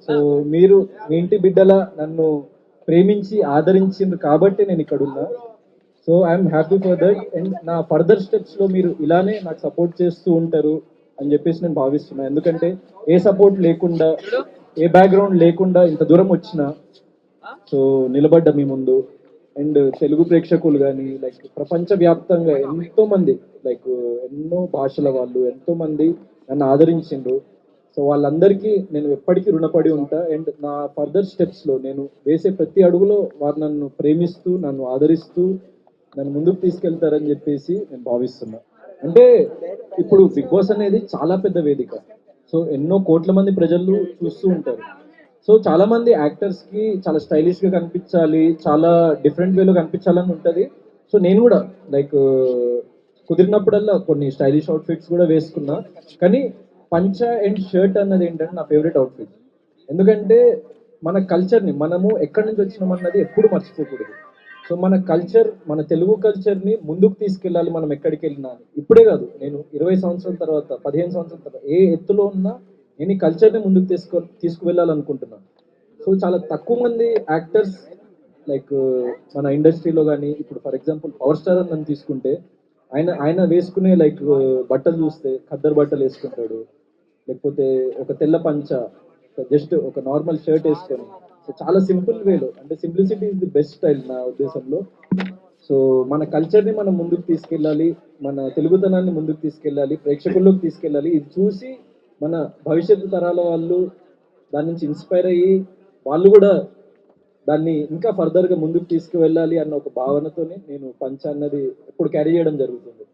So మీరు మీ ఇంటి బిడ్డల నన్ను ప్రేమించి ఆదరించిండ్రు కాబట్టి నేను ఇక్కడ ఉన్నా. So I'm happy for that. And నా ఫర్దర్ స్టెప్స్ లో మీరు ఇలానే నాకు సపోర్ట్ చేస్తూ ఉంటారు అని చెప్పేసి నేను భావిస్తున్నాను. ఎందుకంటే ఏ సపోర్ట్ లేకుండా, ఏ బ్యాక్గ్రౌండ్ లేకుండా ఇంత దూరం వచ్చిన, సో నిలబడ్డ మీ ముందు. అండ్ తెలుగు ప్రేక్షకులు కానీ లైక్ ప్రపంచవ్యాప్తంగా ఎంతో మంది, లైక్ ఎన్నో భాషల వాళ్ళు ఎంతో మంది నన్ను ఆదరించిండ్రు. సో వాళ్ళందరికీ నేను ఎప్పటికీ రుణపడి ఉంటా. అండ్ నా ఫర్దర్ స్టెప్స్లో నేను వేసే ప్రతి అడుగులో వారు నన్ను ప్రేమిస్తూ, నన్ను ఆదరిస్తూ, నన్ను ముందుకు తీసుకెళ్తారని చెప్పేసి నేను భావిస్తున్నా. అంటే ఇప్పుడు బిగ్ బాస్ అనేది చాలా పెద్ద వేదిక. సో ఎన్నో కోట్ల మంది ప్రజలు చూస్తూ ఉంటారు. సో చాలా మంది యాక్టర్స్ కి చాలా స్టైలిష్ గా కనిపించాలి, చాలా డిఫరెంట్ వేలో కనిపించాలని ఉంటది. సో నేను కూడా లైక్ కుదిరినప్పుడల్లా కొన్ని స్టైలిష్ అవుట్ఫిట్స్ కూడా వేసుకున్నా. కానీ పంచ అండ్ షర్ట్ అన్నది ఏంటంటే నా ఫేవరెట్ అవుట్ఫిట్. ఎందుకంటే మన కల్చర్ని మనము ఎక్కడి నుంచి వచ్చినామన్నది ఎప్పుడు మర్చిపోకూడదు. సో మన కల్చర్, మన తెలుగు కల్చర్ని ముందుకు తీసుకెళ్ళాలి మనం ఎక్కడికి వెళ్ళినా అని. ఇప్పుడే కాదు, నేను 20 సంవత్సరాల తర్వాత, 15 సంవత్సరాల తర్వాత ఏ ఎత్తులో ఉన్నా నేను ఈ కల్చర్ని ముందుకు తీసుకువెళ్ళాలనుకుంటున్నాను. సో చాలా తక్కువ మంది యాక్టర్స్ లైక్ మన ఇండస్ట్రీలో కానీ, ఇప్పుడు ఫర్ ఎగ్జాంపుల్ పవర్ స్టార్ అని నన్ను తీసుకుంటే ఆయన ఆయన వేసుకునే లైక్ బట్టలు చూస్తే ఖద్దరు బట్టలు వేసుకుంటాడు, లేకపోతే ఒక తెల్ల పంచ, జస్ట్ ఒక నార్మల్ షర్ట్ వేసుకొని, సో చాలా సింపుల్ వేలో, అంటే simplicity is the best style నా ఉద్దేశంలో. సో మన కల్చర్ని మనం ముందుకు తీసుకెళ్ళాలి, మన తెలుగుతనాన్ని ముందుకు తీసుకెళ్ళాలి, ప్రేక్షకుల్లోకి తీసుకెళ్ళాలి. ఇది చూసి మన భవిష్యత్తు తరాల వాళ్ళు దాని నుంచి ఇన్స్పైర్ అయ్యి వాళ్ళు కూడా దాన్ని ఇంకా ఫర్దర్గా ముందుకు తీసుకువెళ్ళాలి అన్న ఒక భావనతోనే నేను పంచ అన్నది ఎప్పుడు క్యారీ చేయడం జరుగుతుంది.